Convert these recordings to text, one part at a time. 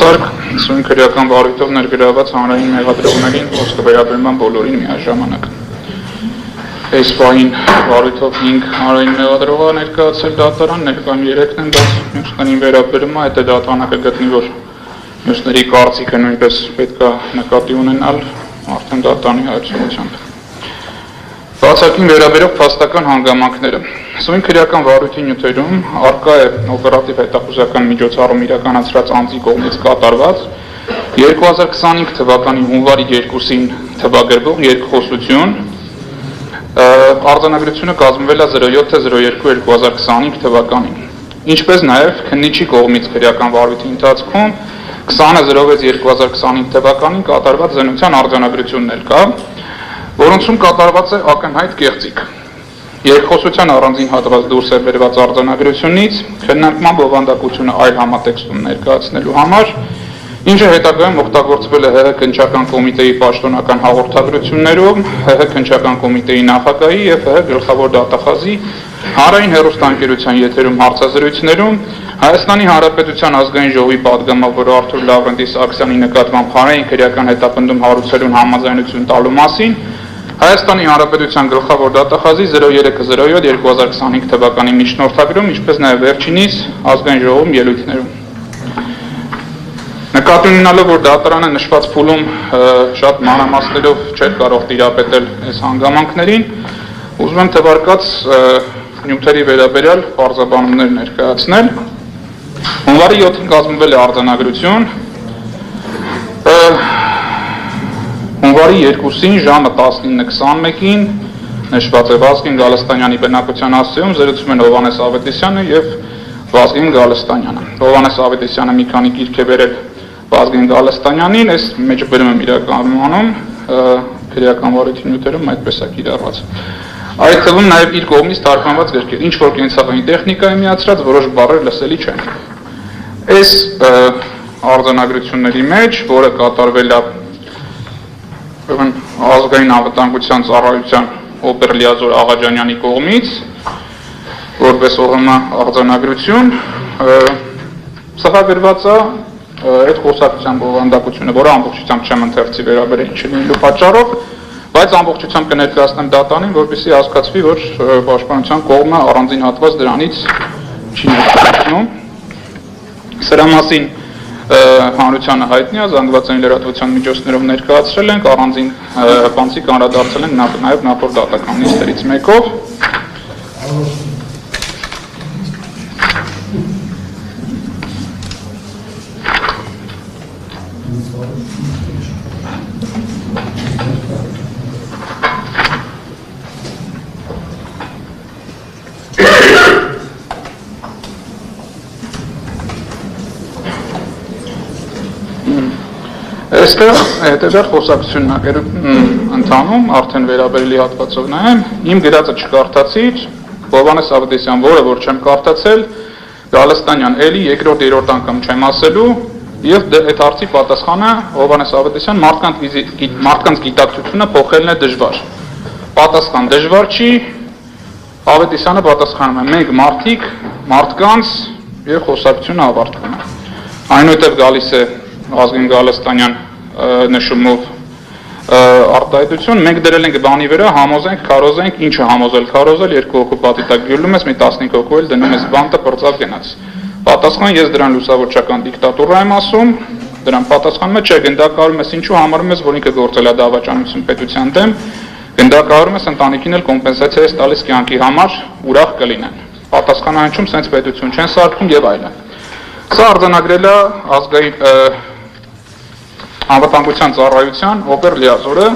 Սարք սույն քրեական վարույթով ներգրաված հանրային մեղադրողներին խոսքը վերաբերման բոլորին միաժամանակ։ Այս պահին վարույթով 5 հանրային մեղադրող է ներկայացել դատարան, ներկայում 3-ն են, բայց մյուսներին վերաբերում է, այդ դատանակը գտնի, որ մյուսների կարծիքը նույնպես պետք է նկատի ունենալ արդեն դատարանի հայտարարությամբ։ Բացակին վերաբերող փաստական հանգամանքները։ Սույն քրեական վարույթի նյութերում առկա է օպերատիվ հետախուզական միջոցառում իրականացրած անձի կողմից կատարված 2025 թվականի հունվարի 2-ին թվագրվող երկխոսություն, արձանագրությունը կազմվել է 07/02/2025 թվականին, ինչպես նաև քննիչի կողմից քրեական վարույթի ընթացքում 20/06/2025 թվականին կատարված զննության արձանագրություններ կա, որոնցում կատարված է ակնհայտ կեղծիք։ Երկխոսության առանձին հատված դուրս է բերված արձանագրությունից, քննարկման բովանդակությունը այլ համատեքստում ներկայացնելու համար, ինչը հետագայում օգտագործվել է ՀՀ քննչական կոմիտեի պաշտոնական հաղորդագրություններում, ՀՀ քննչական կոմիտեի նախագահի և ՀՀ գլխավոր դատախազի հանրային հեռուստաընկերության եթերում հարցազրույցներում, Հայաստանի Հանրապետության ազգային ժողովի պատգամավոր Արթուր Լավրենտի Սարգսյանի նկատմամբ հանրային քրեական հետապնդում հարուցելուն համաձայնություն տալու մասին, Հայաստանի Հանրապետության գլխավոր դատախազի 03/07/2025 թվականի միջնորդագրում, ինչպես նաև վերջինիս ազգային ժողովում ելույթներում։ Նկատի ունենալով, որ դատարանը նշված փուլում շատ մանրամասներով չէր կարող տիրապետել այս հանգամանքներին, ուզում եմ թվարկած նյութերի վերաբերյալ պարզաբանումներ ներկայացնել։ Հունվարի 7-ին կազմվել է արձանագրություն, հունվարի 2-ին ժամը 19:21-ին նշված է Վազգեն Գալստանյանի բնակության հասցեում զրուցում են Հովհաննես Ավետիսյանը և Վազգեն Գալստանյանը։ Հովհաննես Ավետիսյանը մի քանի գիրք է բերել Վազգեն Գալստանյանին, այս մեջը բերում եմ իրականում քրեական վարույթի նյութերում այդպես է կիրառված։ Այդ թվում նաև իր կողմից թարգմանված գրքեր, ինչ որ կենցաղային տեխնիկա է միացրած, որոշ բառեր լսելի չեն։ Այս արձանագրությունների մեջ, որը կատարվել է ազգային անվտանգության ծառայության օպերլիազոր Աղաջանյանի կողմից, որպես ՕՀՄ արձանագրություն, սահագրված է այդ խոսակցության բովանդակությունը, որը ամբողջությամբ չեմ ընթերցի վերաբերել չլինելու պատճառով, բայց ամբողջությամբ կներկայացնեմ դատարանին, որպեսզի հասկացվի, որ պաշտպանության կողմը առանձին հատված դրանից չի ներկայացնում։ Սրա մասին հանրությանը հայտնի է, զանգվածային լրատվության միջոցներով ներկայացրել ենք, առանձին հպանցիկ անդրադարձել ենք նաև նախորդ դատական նիստերից մեկով։ Այստեղ հետևյալ խոսակցությունն է ընթանում, արդեն վերաբերելի հատվածով նայեմ, իմ գրածը չկարդացիր, Հովհաննես Ավետիսյան, որը որ չեմ կարդացել, Գալստանյան, էլի երկրորդ երրորդ անգամ չեմ ասելու, և այդ հարցի պատասխանը Հովհաննես Ավետիսյան, մարդկանց գիտակցությունը փոխելն է դժվար։ Պատասխան դժվար չի, Ավետիսյանը պատասխանում է, մենք մարդիկ, մարդկանց և խոսակցությունը ավարտվում է։ Այնուհետև գալիս է Վազգեն Գալստանյան նշումով արտահայտություն, մենք դրել ենք բանի վրա, համոզենք, քարոզենք, ինչը համոզել, քարոզել, 2 հոգու պատի տակ գյուլում ես, մի 15 հոգու էլ դնում ես բանտը պրծավ գնաց։ Պատասխան, ես դրան լուսավորչական դիկտատուրա եմ ասում, դրան պատասխանում է, չէ, գնդակահարում ես, ինչու համարում ես, որ ինքը գործել է դավաճանություն պետության դեմ, գնդակահարում ես, ընտանիքին էլ կոմպենսացիա ես տալիս կյանքի համար, ուրախ կլինեն։ Պատասխանանչում սենց պետություն չեն սարքում եւ այլն։ Սա արձանագրել է ազգային անվտանգության ծառայության օպերլիազորը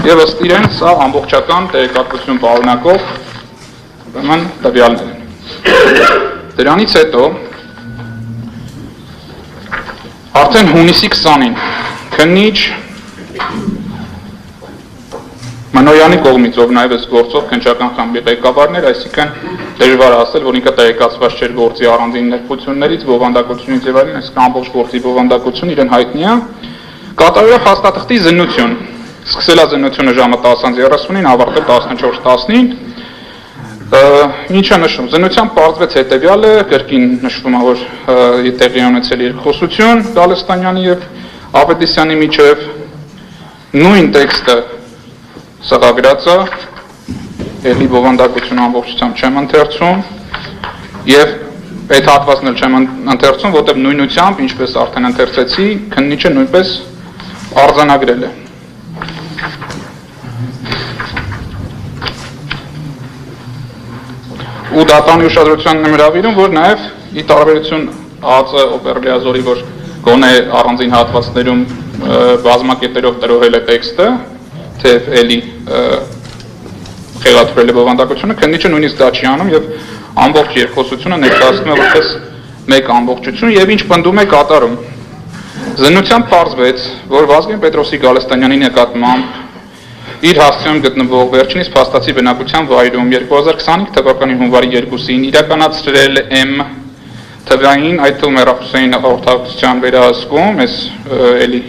եւ ըստ իրեն սա ամբողջական տեղեկատվություն պարունակող տվյալներ են։ Դրանից հետո արդեն հունիսի 20-ին քննիչ Մանոյանի կողմից, ով նաև էս գործող քննչական խմբի ղեկավարներ, այսինքն դժվար ասել, որ ինքը տեղեկացված չէր գործի առանձին ներկայություններից, բովանդակությունից եւ այլն, այսինքն ամբողջ գործի բովանդակություն իրեն հայտնի է, կատարվել է փաստաթղթի զննություն, սկսել է զննությունը ժամը 10:30-ին, ավարտել 14:10-ին, Ինչը նշում, զննությամբ պարզվեց հետևյալը, կրկին նշվում է, որ տեղի ունեցել երկխոսություն Գալստանյանի եւ Ավետիսյանի միջև, նույն տեքստը սղագրած է, էլի բովանդակություն ամբողջությամբ չեմ ընթերցում, եւ այդ հատվածն էլ չեմ ընթերցում, որտեղ նույնությամբ, ինչպես արդեն ընթերցեցի, քննիչը նույնպես արձանագրել է։ Ու դատանի ուշադրությանն եմ հրավիրում, որ նաև ի տարբերություն ԱԱԾ օպերլիազորի, որ գոնե առանձին հատվածներում բազմակետերով տրոհել է տեքստը, թեև էլի խեղաթյուրել է բովանդակությունը, քննիչը նույնիսկ դա չի անում եւ ամբողջ երկխոսությունը ներկայացնում է որպես մեկ ամբողջություն եւ ինչ պնդում է կատարում։ Զննությամբ պարզվեց, որ Վազգեն Պետրոսի Գալստանյանի նկատմամբ իր հասցեում գտնվող վերջինիս փաստացի բնակության վայրում 2025 թվականի հունվարի 2-ին իրականացրել M թվային, այդ թվում Հեռախոսային հաղորդակցության վերահսկում, այս էլի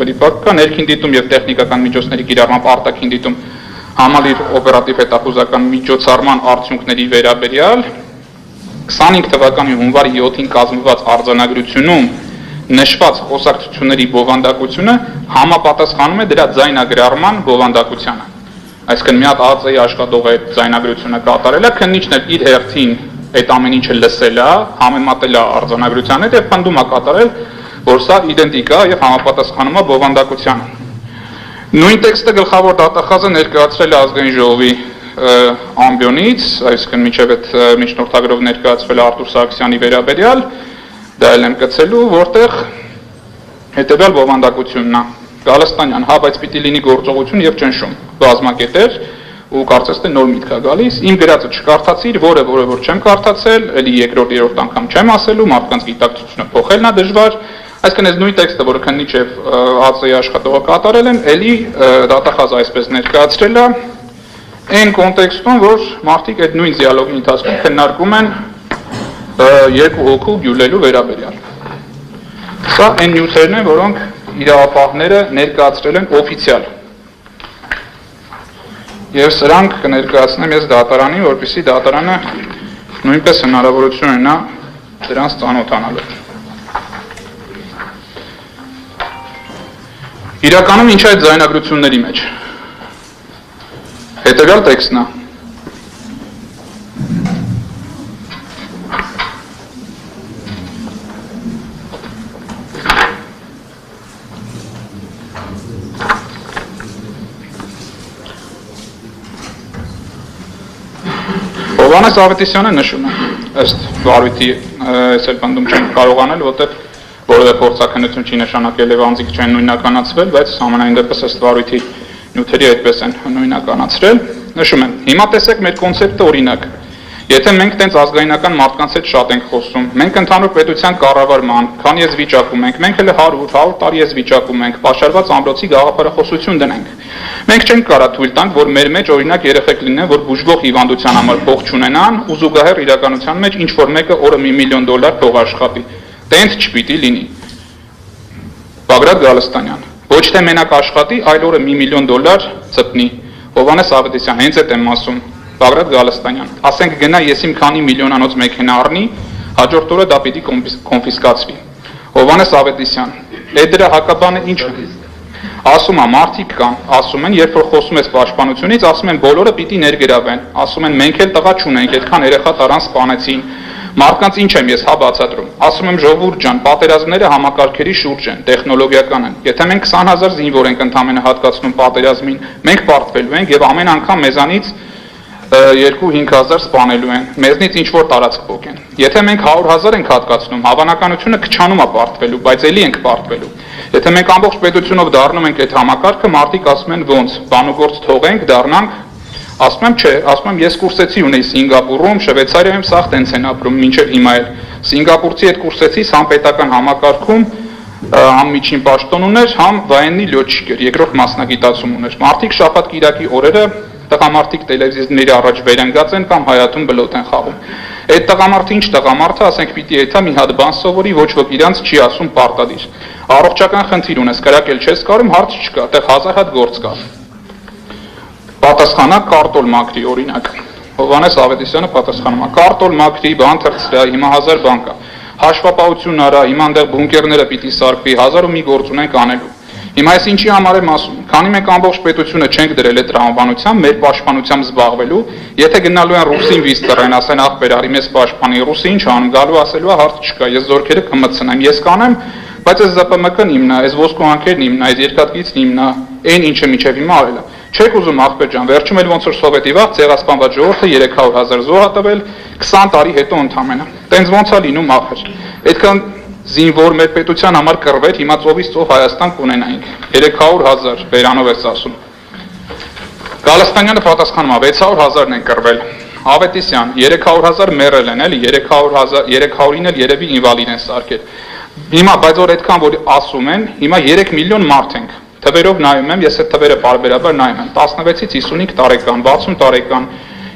վրիպակ կա, ներքին դիտում եւ տեխնիկական միջոցների կիրառմամբ արտաքին դիտում համալիր օպերատիվ հետախուզական միջոցառման արդյունքների վերաբերյալ 25 թվականի հունվարի 7-ին կազմված արձանագրությունում նշված խոսակցությունների բովանդակությունը համապատասխանում է դրա ձայնագրառման բովանդակությանը։ Այսինքն մի հատ ԱԱԾ-ի աշխատողը այդ ձայնագրությունը կատարել է, քննիչն էլ իր հերթին այդ ամեն ինչը լսել է, համեմատել է արձանագրության հետ եւ պնդում է կատարել, որ սա իդենտիկ է եւ համապատասխանում է բովանդակությանը։ Նույն տեքստը գլխավոր դատախազը ներկայացրել է ազգային ժողովի ամբիոնից, այսինքն մինչև այդ միջնորդագրով ներկայացվել է Արտուր Սարգսյանի վերաբերյալ, դա էլ եմ կցելու, որտեղ հետևյալ բովանդակությունն է։ Գալստանյան, հա, բայց պիտի լինի գործողություն եւ ճնշում, բազմակետեր, ու կարծես թե նոր միտք է գալիս։ Իմ գրածը չկարդացիր, որը որ չեմ կարդացել, էլի երկրորդ, երրորդ անգամ չեմ ասելու, մարդկանց գիտակցությունը փոխելն է դժվար։ Այսինքն այս նույն տեքստը, որը քննիչ եւ ԱԱԾ-ի աշխատողը կատարել են, էլի դատախազը այսպես ներկայացրել է այն կոնտեքստում, որ մարդիկ այդ նույն դիալոգի ընթացքում քննարկում են երկու հոգու բյուլելու վերաբերյալ։ Սա այն նյութերն են, որոնք իրավապահները ներկայացրել են օֆիցիալ։ Եվ սրանք կներկայացնեմ ես դատարանին, որպեսզի դատարանը նույնպես հնարավորություն ունենա դրանց ծանոթանալու։ Իրականում ինչ է այդ ձայնագրությունների մեջ։ Հետևյալ տեքստն է։ Հովհաննես Ավետիսյանը նշում է, ըստ վարույթի, ես էլ պնդում չեմ կարող անել, որտեղ որևէ փորձաքննություն չի նշանակել եւ անձիկ չեն նույնականացվել, բայց համենայն դեպս ըստ վարույթի նյութերի այդպես են նույնականացրել։ Նշում եմ, հիմա տեսեք մեր կոնցեպտը օրինակ։ Եթե մենք տենց ազգայնական մարդկանց հետ շատ ենք խոսում, մենք ընդհանուր պետության կառավարման, քանի ես վիճակում ենք, մենք հələ 100 տարի ես վիճակում ենք, պաշարված ամրոցի գաղափարախոսություն դնենք։ Մենք չենք կարա թույլ տանք, որ մեր մեջ օրինակ երեխեք լինեն, որ բուժվող հիվանդության համար փող չունենան ու զուգահեռ իրականության մեջ ինչ որ մեկը օրը $1 միլիոն փող աշխատի։ Տենց չպիտի լինի։ Բագրատ Գալստանյան, ոչ թե մենակ աշխատի, այլ օրը $1 միլիոն ծպնի։ Հովհաննես Ավետիսյան, հենց այդ եմ ասում։ Բագրատ Գալստանյան, ասենք գնա ես իմ քանի միլիոնանոց մեքենա առնի, հաջորդ օրը դա պիտի կոնֆիսկացվի։ Հովհաննես Ավետիսյան, այդ դրա հակաբանը ինչ է։ Ասում է մարդիկ կան, ասում են, երբ որ խոսում ես պաշտպանությունից, ասում են բոլորը պիտի ներգրավեն, ասում են մենք էլ տղա չունենք, այդքան երեխա տարան սպանեցին։ Մարդկանց ինչ եմ ես հա բացատրում։ Ասում եմ ժողովուրդ ջան, պատերազմները համակարգերի շուրջ են, տեխնոլոգիական են։ Եթե մենք 20,000 զինվոր ենք ընդամենը հատկացնում պատերազմին, մենք պարտվելու ենք եւ ամեն անգամ մեզանից 2-5,000 սպանելու են, մեզնից ինչ-որ տարածք փոքեն։ Եթե մենք 100,000 ենք հատկացնում, հավանականությունը քչանում է պարտվելու, բայց էլի ենք պարտվելու։ Եթե մենք ամբողջ պետությունով դառնում ենք այդ համակարգը, մարդիկ ասում են ոնց, բանուգործ թողենք, դառնանք, ասում եմ չէ, ասում եմ ես կուրսեցի ունեի Սինգապուրում, Շվեյցարիայում սաղ տենց են ապրում, մինչև հիմա էլ։ Սինգապուրցի այդ կուրսեցի համապետական համակարգում համ միջին պաշտոն ուներ, համ վայենի լյոչիկ էր, երկրորդ մասնագիտացում ուներ։ Մարդիկ շաբաթ-կիրակի օրերը տղամարդիկ տելևիզիաների առաջ վերընկած են կամ հայատում բլոտ են խաղում։ Այդ տղամարդը ինչ տղամարդը, ասենք պիտի եթա մի հատ բան սովորի, ոչ ոք իրանց չի ասում պարտադիր։ Առողջական խնդիր ունես, կրակել չես կարում, հարց չկա, այդտեղ 1000 հատ գործ կա։ Պատասխանակ կարտոլ մաքրի օրինակ։ Հովհաննես Ավետիսյանը պատասխանում է. Կարտոլ մաքրի, բան թրծրա, հիմա 1000 բան կա։ Հաշվապահություն արա, հիմա այնտեղ բունկերները պիտի սարքվի, 1000 ու մի գործ ունենք անելու։ Հիմա այս ինչի համար եմ ասում, քանի մենք ամբողջ պետությունը չենք դրել այդ տրամաբանությամբ, մեր պաշտպանությամբ զբաղվելու, եթե գնալու են ռուսին վիզ ծռեն, ասեն ախպեր արի մեզ պաշտպանի, ռուսը ինչ անում, գալու ասելու է հարց չկա, ես զորքերը կմտցնեմ, ես կանեմ, բայց այս ԶՊՄԿ-ն իմն է, այս ոսկու հանքերն իմն է, այս երկաթգիծն իմն է, այն ինչը միջև հիմա արել է։ Չեք ուզում ախպեր ջան, վերջում էլ ոնց որ սովետի վաղ ցեղասպանված ժողովուրդը 300,000 զոհ ա տվել 20 տարի հետո ընդամենը։ Տենց ոնց է լինում ախր։ Այդքան զինվոր մեր պետության համար կռվեր, հիմա ծովից ծով Հայաստան կունենայինք։ 300,000 բերանով էս ասում։ Գալստանյանը պատասխանում է 600,000-ն են կռվել։ Ավետիսյան 300,000 մեռել են, էլի 300-ին էլ երևի ինվալիդ են սարքել։ Հիմա բայց որ այդքան որ ասում են, հիմա 3 միլիոն մարդ ենք։ Թվերով նայում եմ, ես այդ թվերը բարբերաբար նայում եմ, 16-ից 55 տարեկան, 60 տարեկան,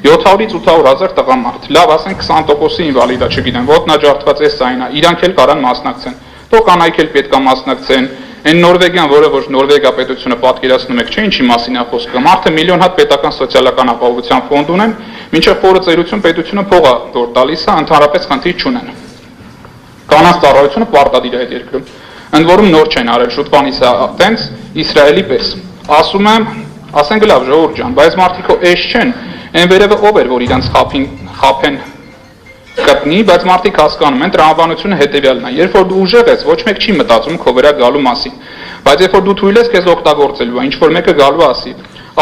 700-ից 800,000 տղամարդ, լավ ասենք 20%-ի ինվալիդ է, չգիտեմ, ոտնաջարդված էս այն է, իրանք էլ կարան մասնակցեն, թող կանայք էլ պետք է մասնակցեն, այն Նորվեգիան, որը որ Նորվեգիա պետությունը պատկերացնում եք, չէ՞ ինչի մասին է խոսքը, մարդը միլիոն հատ պետական սոցիալական ապահովության ֆոնդ ունեն, մինչև խորը ծերություն պետությունը փող է որ տալիս է, ընդհանրապես խնդիր չունեն։ Կանանց ծառայությունը պարտադիր է այդ երկրում։ Ընդ որում նոր չեն արել, շուտ բանից է տենց Իսրայելի պես։ Ասում եմ, ասենք լավ ժողովուրդ ջան, բայց մարդիկ էս չեն, այն վերևը ով էր, որ իրանց խափեն կպնի, բայց մարդիկ հասկանում են, տրամաբանությունը հետևյալն է, երբ որ դու ուժեղ ես, ոչ մեկ չի մտածում քո վրա գալու մասին, բայց երբ որ դու թույլ ես, քեզ օգտագործելու է, ինչ որ մեկը գալու ասի,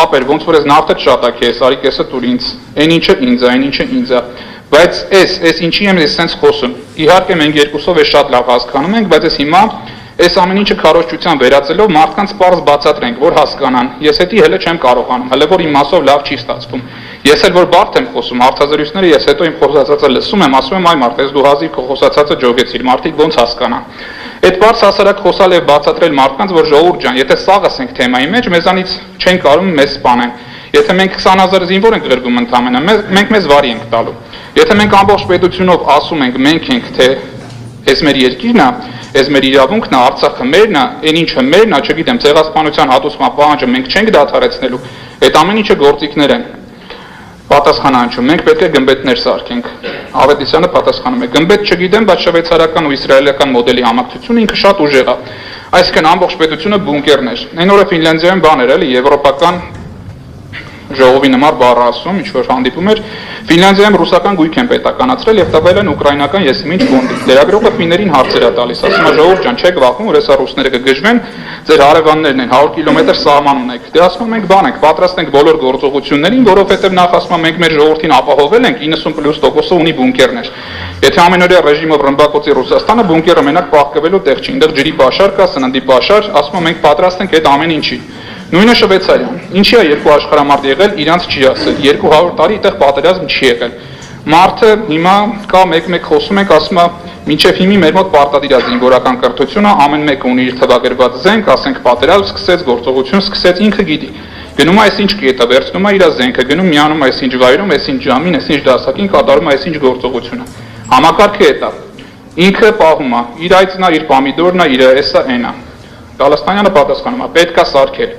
ապեր, ոնց որ ես նավթը շատ է քեզ, արի կեսը տուր ինձ, այն ինչը ինձ է, այն ինչը ինձ է, բայց այս ինչի եմ ես սենց խոսում, իհարկե մենք երկուսով է շատ լավ հասկանում ենք, բայց ես հիմա այս ամեն ինչը քարոզչության վերածելով մարդկանց պարզ բացատրենք, որ հասկանան, ես հետի հələ չեմ կարողանում, հələ որ իմ մասով լավ չի ստացվում։ Ես էլ որ բարդ եմ խոսում, հարցազրույցները ես հետո իմ խոսածածը լսում եմ, ասում եմ այ մարդ, ես դու հազիվ քո խոսածածը ջոգեցիր, մարդիկ ոնց հասկանան։ Այդ բարձ հասարակ խոսալ եւ բացատրել մարդկանց, որ ժողովուրդ ջան, եթե սաղ ասենք թեմայի մեջ, մեզանից չեն կարող մեզ սպանեն։ Եթե մենք 20,000 զինվոր ենք գրգում ընդամենը, մենք մեզ վարի ենք տալու։ Եթե մենք ամբողջ պետությունով ասում ենք, մենք ենք թե այս մեր երկիրն է, այս մեր իրավունքն է, Արցախը մերն է, այն ինչը մերն է, չգիտեմ, ցեղասպանության հատուցման պահանջը մենք չենք դադարեցնելու, այդ ամեն ինչը գործիքներ են։ Պատասխանանչում, մենք պետք է գմբեթներ սարքենք։ Ավետիսյանը պատասխանում է, գմբեթ չգիտեմ, բայց շվեյցարական ու իսրայելական մոդելի համակցությունը ինքը շատ ուժեղ է։ Այսինքն ամբողջ պետությունը բունկերներ։ Այն օրը Ֆինլանդիայում բան էր, էլի, եվրոպական ժողովի նման բառ ասում, ինչ որ հանդիպում էր, Ֆինլանդիայում ռուսական գույք են պետականացրել եւ տվել են ուկրաինական եսիմինչ ֆոնդի։ Լրագրողը ֆիներին հարցեր է տալիս, ասում է ժողովուրդ ջան, չեք վախում, որ հեսա ռուսները կգժվեն, ձեր հարևաններն են 100 կիլոմետր սահման ունեք։ Դե ասում ենք բան ենք, պատրաստ ենք բոլոր գործողություններին, որովհետեւ նախ ասում մենք մեր ժողովրդին ապահովել ենք 90+% ունի բունկերներ։ Եթե ամենօրյա ռեժիմով ռմբակոծի Ռուսաստանը բունկերը մենակ պահկվելու տեղ չի, այնտեղ ջրի պաշար կա, սննդի պաշար, ասում ենք պատրաստ ենք այդ ամեն ինչի։ Նույնը Շվեյցարիան։ Ինչի է երկու աշխարհամարդ եղել, իրանց չի ասել։ 200 տարի այդտեղ պատերազմ չի եղել։ Մարդը հիմա կա մեկ-մեկ խոսում ենք, ասում է, մինչև հիմի մեր մոտ պարտադիր է զինվորական կրթությունը, ամեն մեկը ունի իր թվագրված զենք, ասենք պատերազմ սկսեց, գործողություն սկսեց, ինքը գիտի։ Գնում է այսինչ կետը, վերցնում է իր զենքը, գնում միանում այսինչ վայրում, այսինչ ժամին, այսինչ դասակին կատարում է այսինչ գործողությունը։ Համակարգը է դա։ Ինքը պահում է, իր այծն է, իր պամիդորն է, իր էսա էնա։ Գալստանյանը պատասխանում է, պետք է սարքել։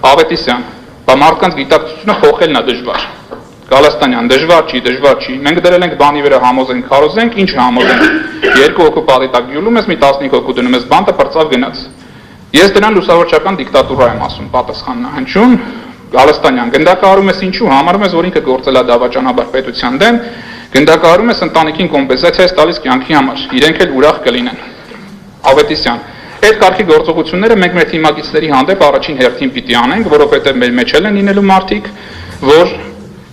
Ավետիսյան, բա մարդկանց գիտակցությունը փոխելն է դժվար։ Գալստանյան, դժվար չի։ Մենք դրել ենք բանի վրա համոզենք, քարոզենք, ինչ համոզենք։ 2 հոգու պալիտակ գյուլում ես, մի 15 հոգու դնում ես, բանտը պրծավ գնաց։ Ես դրան լուսավորչական դիկտատուրա եմ ասում, պատասխանն է հնչում։ Գալստանյան, գնդակահարում ես ինչու, համարում ես, որ ինքը գործել է դավաճանաբար պետության դեմ, գնդակահարում ես ընտանիքին կոմպենսացիա տալիս կյանքի համար, իրենք էլ ուրախ կլինեն։ Ավետիսյան, այդ կարգի գործողությունները մենք մեր թիմակիցների հանդեպ առաջին հերթին պիտի անենք, որովհետև մեր մեջ են լինելու մարդիկ, որ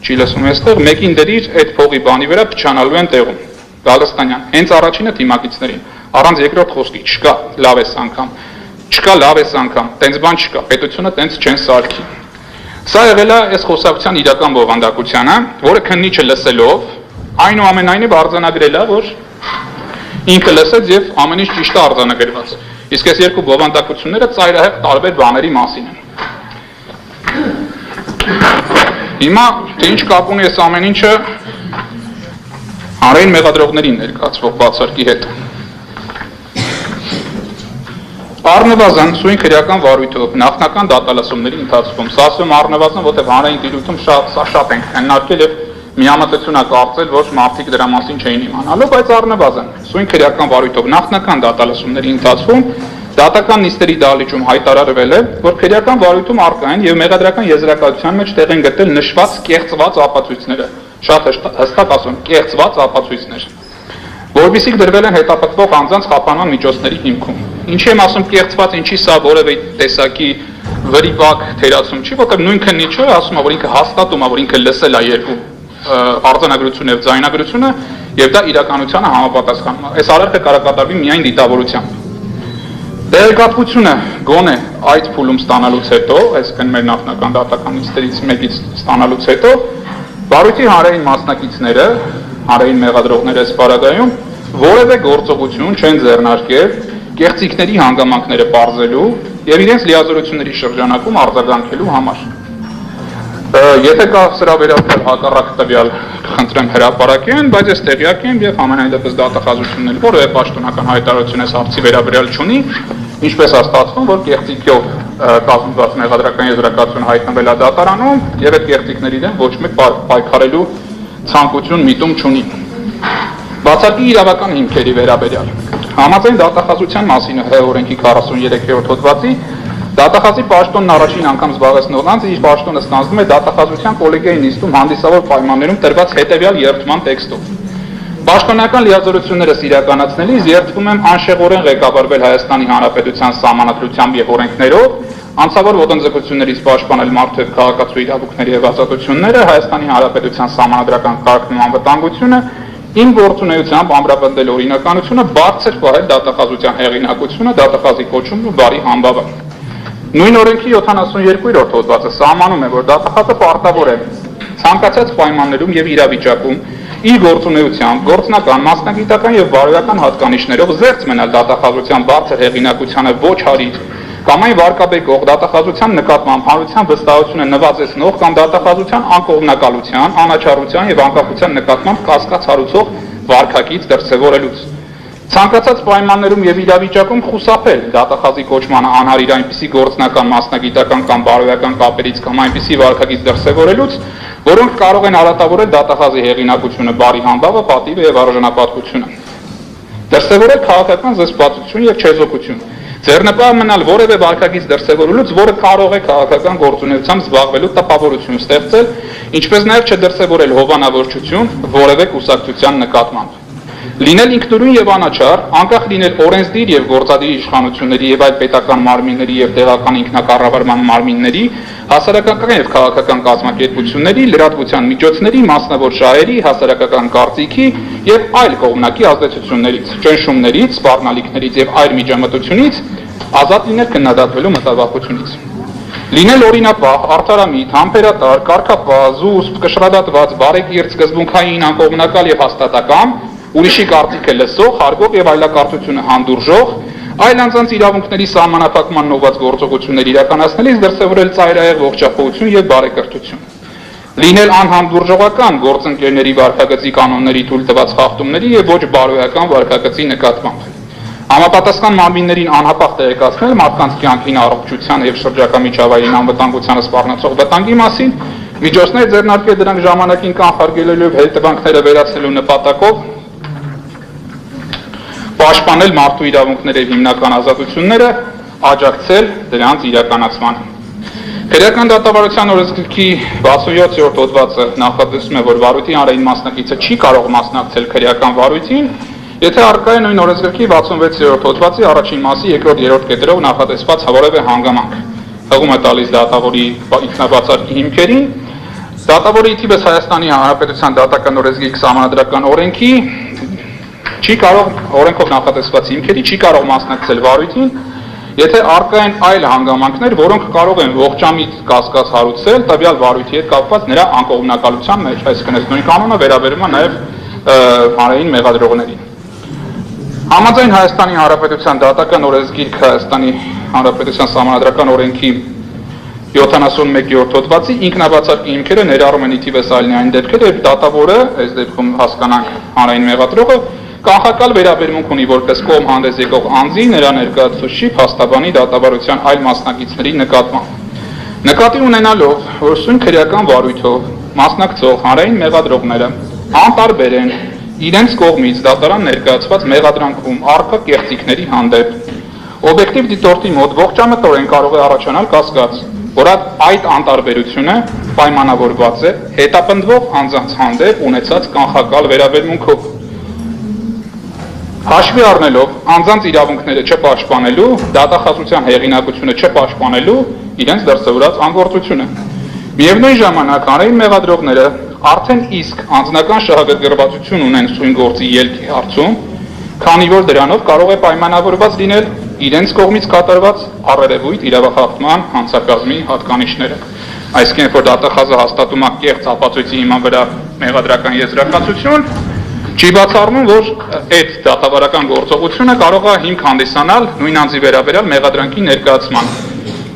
չի լսում այստեղ, մեկին դրիր այդ փողի բանի վրա փչանալու են տեղում։ Գալստանյան, հենց առաջինը թիմակիցներին, առանց երկրորդ խոսքի չկա լավ էս անգամ, տենց բան չկա, պետությունը տենց չեն սարքի։ Սա եղել է այս խոսակցության իրական բովանդակությունը, որը քննիչը լսելով, այնուամենայնիվ արձանագրել է, որ ինքը լսեց եւ ամեն ինչ ճիշտ է արձանագրված։ Իսկ այս երկու բովանդակությունները ծայրահեղ տարբեր բաների մասին են։ Հիմա թե ինչ կապ ունի այս ամեն ինչը հանրային մեղադրողներին ներկայացվող բացարկի հետ։ Առնվազն սույն քրեական վարույթով նախնական դատալսումների ընթացքում, սա ասում առնվազն, որտեղ հանրային տիրույթում սա շատ ենք քննարկել եւ միամտություն է կարծել, որ մարդիկ դրա մասին չէին իմանալու, բայց առնվազն սույն քրեական վարույթով նախնական դատալսումների ընթացքում դատական նիստերի դահլիճում հայտարարվել է, որ քրեական վարույթում առկա են եւ մեղադրական եզրակացության մեջ տեղ են գտել նշված կեղծված ապացույցները, շատ հստակ ասում, կեղծված ապացույցներ, որովհետեւ դրվել են հետապնդվող անձանց խափանման միջոցների հիմքում։ Ինչի եմ ասում կեղծված, ինչի սա որևէ տեսակի վրիպակ թերացում չի, որովհետեւ նույնքը Նիչը ասում է, որ ինքը հաստատում է, որ ինքը լսել է երկու արձանագրությունը եւ ձայնագրությունը եւ դա իրականությանը համապատասխանում է։ Այս արարքը կարող է կատարվի միայն դիտավորությամբ։ Տեղեկատվությունը գոնե այդ փուլում ստանալուց հետո, այսինքն մեր նախնական դատական նիստերից մեկից ստանալուց հետո, վարույթի հանրային մասնակիցները, հանրային մեղադրողները այս պարագայում որևէ գործողություն չեն ձեռնարկել կեղծիքների հանգամանքները պարզելու եւ իրենց լիազորությունների շրջանակում արձագանքելու համար։ Եթե կա սրա վերաբերյալ հակառակ տվյալ, խնդրեմ հրապարակեն, բայց ես տեղյակ եմ եւ համենայն դեպս դատախազությունն էլ որևէ պաշտոնական հայտարարություն այս հարցի վերաբերյալ չունի, ինչպես է ստացվում, որ կեղծիքով կազմված մեղադրական եզրակացություն հայտնվել է դատարանում եւ այդ կեղծիքների դեմ ոչ մեկ պայքարելու ցանկություն միտում չունի։ Բացառկի իրավական հիմքերի վերաբերյալ համաձայն դատախազության մասին ՀՀ օրենքի 43-րդ հոդվածի դատախազի պաշտոնն առաջին անգամ զբաղեցնող անձը իր պաշտոնը ստանձնում է դատախազության կոլեգիայի նիստում հանդիսավոր պայմաններում տրված հետևյալ երդման տեքստով։ Պաշտոնական լիազորություններս իրականացնելիս երդվում եմ անշեղորեն ղեկավարվել Հայաստանի Հանրապետության սահմանադրությամբ եւ օրենքներով, անձավոր ոտնձգություններից պաշտպանել մարդու եւ քաղաքացու իրավունքների եւ ազատությունները, Հայաստանի Հանրապետության սահմանադրական կարգն ու անվտանգությունը, իմ գործունեությամբ ամրապնդել օրինականությունը, բարձր պահել դատախազության հեղինակությունը, դատախազի կոչումն ու բարի համբավը։ Նույն օրենքի 72-րդ հոդվածը սահմանում է, որ դատախազը պարտավոր է ցանկացած պայմաններում եւ իրավիճակում իր գործունեությամբ, գործնական, մասնագիտական եւ բարոյական հատկանիշներով զերծ մնալ դատախազության բարձր հեղինակությանը ոչ հարիր կամ այն վարկաբեկող դատախազության նկատմամբ հանրության վստահությունը նվազեցնող կամ դատախազության անկողմնակալության, անաչառության եւ անկախության նկատմամբ կասկած հարուցող վարկակից դրսեւորելուց։ Ցանկացած պայմաններում եւ իրավիճակում խուսափել դատախազի կոչմանը անհարիր այնպիսի գործնական, մասնագիտական կամ բարոյական կապերից կամ այնպիսի վարկակից դրսեւորելուց, որոնք կարող են արատավորել դատախազի հեղինակությունը, բարի համբավը, պատիվը եւ արժանապատվությունը։ Դրսեւորել քաղաքական զսպվածություն եւ չեզոքություն։ Ձեռնպահ մնալ որևէ վարկակից դրսեւորելուց, որը կարող է քաղաքական գործունեությամբ զբաղվելու տպավորություն ստեղծել, ինչպես նաեւ չդրսեւորել հովանավորչություն որևէ կուսակցության նկատմամբ։ Լինել ինքնուրույն եւ անաչառ, անկախ լինել օրենսդիր եւ գործադիր իշխանությունների եւ այլ պետական մարմինների եւ տեղական ինքնակառավարման մարմինների, հասարակական եւ քաղաքական կազմակերպությունների, լրատվության միջոցների, մասնավոր շահերի, հասարակական կարծիքի եւ այլ կողմնակի ազդեցություններից, ճնշումներից, սպառնալիքներից եւ այլ միջամտությունից ազատ լինել քննադատվելու մտավախությունից։ Լինել օրինապահ, արդարամիտ, համբերատար, կարգապահ, զուսպ, կշռադատված, բարեկիրթ, սկզբունքային, անկողմնակալ եւ հաստատակամ, ուրիշի կարծիքը լսող, հարգող եւ այլակարծությունը հանդուրժող, այլ անձանց իրավունքների սահմանափակման նոված գործողություններ իրականացնելիս դրսեւորել ծայրահեղ ողջախոհություն եւ բարեկրթություն։ Լինել անհանդուրժողական գործընկերների վարքագծի կանոնների թույլ տված խախտումների եւ ոչ բարոյական վարքագծի նկատմամբ։ Համապատասխան մարմիններին անհապաղ տեղեկացնել մարդկանց կյանքին, առողջության եւ շրջակա միջավայրին անվտանգությանը սպառնացող վտանգի մասին, միջոցներ ձեռնարկել դրանք ժամանակին կանխարգելելու եւ հետևանքները վերացնելու նպատակով, պաշտպանել մարդու իրավունքները եւ հիմնական ազատությունները, աջակցել դրանց իրականացմանը։ Քրեական դատավարության օրենսգրքի 67-րդ հոդվածը նախատեսում է, որ վարույթի հանրային մասնակիցը չի կարող մասնակցել քրեական վարույթին, եթե առկա է նույն օրենսգրքի 66-րդ հոդվածի առաջին մասի 2-րդ կետերով նախատեսված որևէ հանգամանք։ Հղում է տալիս դատավորի ինքնաբացարկի հիմքերին, դատավորի թիվս Հայաստանի Հանրապետության դատական օրենսգրքի սահմանադրական օրենքի չի կարող օրենքով նախատեսված հիմքերի չի կարող մասնակցել վարույթին, եթե առկա են այլ հանգամանքներ, որոնք կարող են ողջամիտ կասկած հարուցել տվյալ վարույթի հետ կապված նրա անկողմնակալության մեջ, այսինքն այս նույն կանոնը վերաբերում է նաև հանրային մեղադրողներին։ Համաձայն Հայաստանի Հանրապետության դատական օրենսգիրք Հայաստանի Հանրապետության սահմանադրական օրենքի 71-րդ հոդվածի ինքնաբացարկի հիմքերը ներառում են իթիվս այլնի այն դեպքեր, երբ դատավորը, այս դեպքում հասկանանք հանրային մեղադրողը, կանխակալ վերաբերմունք ունի որպես կողմ հանդես եկող անձի, նրա ներկայացուցիչի, փաստաբանի, դատավարության այլ մասնակիցների նկատմամբ։ Նկատի ունենալով, որ սույն քրեական վարույթով մասնակցող հանրային մեղադրողները անտարբեր են իրենց կողմից դատարան ներկայացված մեղադրանքում առկա կեղծիքների հանդեպ։ Օբյեկտիվ դիտորդի մոտ ողջամտորեն կարող է առաջանալ կասկած, որ այդ անտարբերությունը պայմանավորված է հետապնդվող անձանց հանդեպ ունեցած կանխակալ վերաբերմունքով։ Հաշվի առնելով անձանց իրավունքները չպաշտպանելու, դատախազության հեղինակությունը չպաշտպանելու իրենց դրսևորած անգործությունը։ Միևնույն ժամանակ հանրային մեղադրողները արդեն իսկ անձնական շահագրգռվածություն ունեն սույն գործի ելքի հարցում, քանի որ դրանով կարող է պայմանավորված լինել իրենց կողմից կատարված առերևույթ իրավախախտման հանցակազմի հատկանիշները։ Այսինքն, որ դատախազը հաստատում է կեղծ ապացույցի հիման վրա մեղադրական եզրակացություն, չի բացառվում, որ այդ դատավարական գործողությունը կարող է հիմք հանդիսանալ նույն անձի վերաբերյալ մեղադրանքի ներկայացման,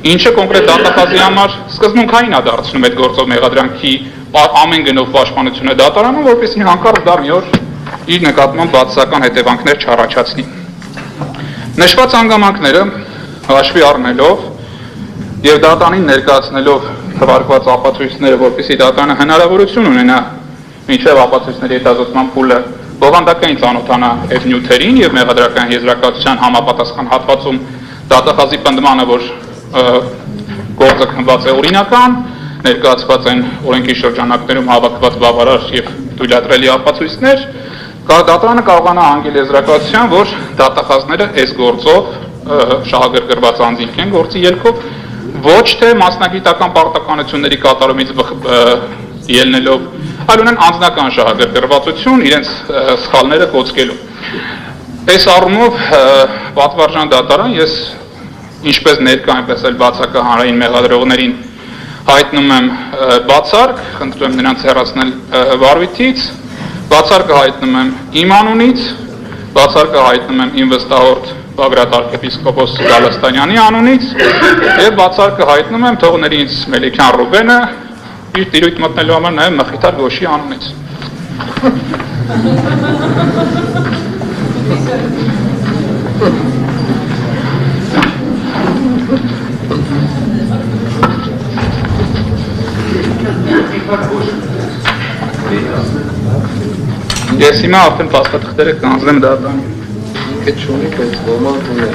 ինչը կոնկրետ դատախազի համար սկզբունքային է դարձնում այդ գործով մեղադրանքի ամեն գնով պաշտպանությունը դատարանում, որպեսզի հանկարծ դա մի օր իր նկատմամբ բացասական հետևանքներ չառաջացնի։ Նշված հանգամանքները հաշվի առնելով եւ դատանին ներկայացնելով թվարկված ապացույցները, որպեսզի դատանը հնարավորություն ունենա մինչև ապացույցների հետազոտման փուլը բովանդակային ծանոթանա այդ նյութերին եւ մեղադրական եզրակացության համապատասխան հատվածում դատախազի պնդմանը, որ գործը քննված է օրինական, ներկայացված են օրենքի շրջանակներում հավաքված բավարար եւ թույլատրելի ապացույցներ, դատարանը կարողանա հանգել եզրակացության, որ դատախազները այս գործով շահագրգռված անձինք են գործի ելքով, ոչ թե մասնագիտական պարտականությունների կատարումից ելնելով, այլ ունեն անձնական շահագրգռվածություն իրենց սխալները կոծկելու։ Այս առումով պատվարժան դատարան ես ինչպես ներկա այնպես էլ բացակա հանրային մեղադրողներին հայտնում եմ բացարկ, խնդրում եմ նրանց հեռացնել վարույթից, բացարկը հայտնում եմ իմ անունից, բացարկը հայտնում եմ իմ վստահորդ Բագրատ arczepiskopos Գալստանյանի անունից եւ բացարկը հայտնում եմ թողներից Մելիքյան Ռուբենը իր տիրույթ մտնելու համար նաեւ Մխիթար Գոշի անունից։ Ես հիմա արդեն փաստաթղթերը կանձնեմ դատարանին։ Ինքը չունի, բայց ոմանք ունեն։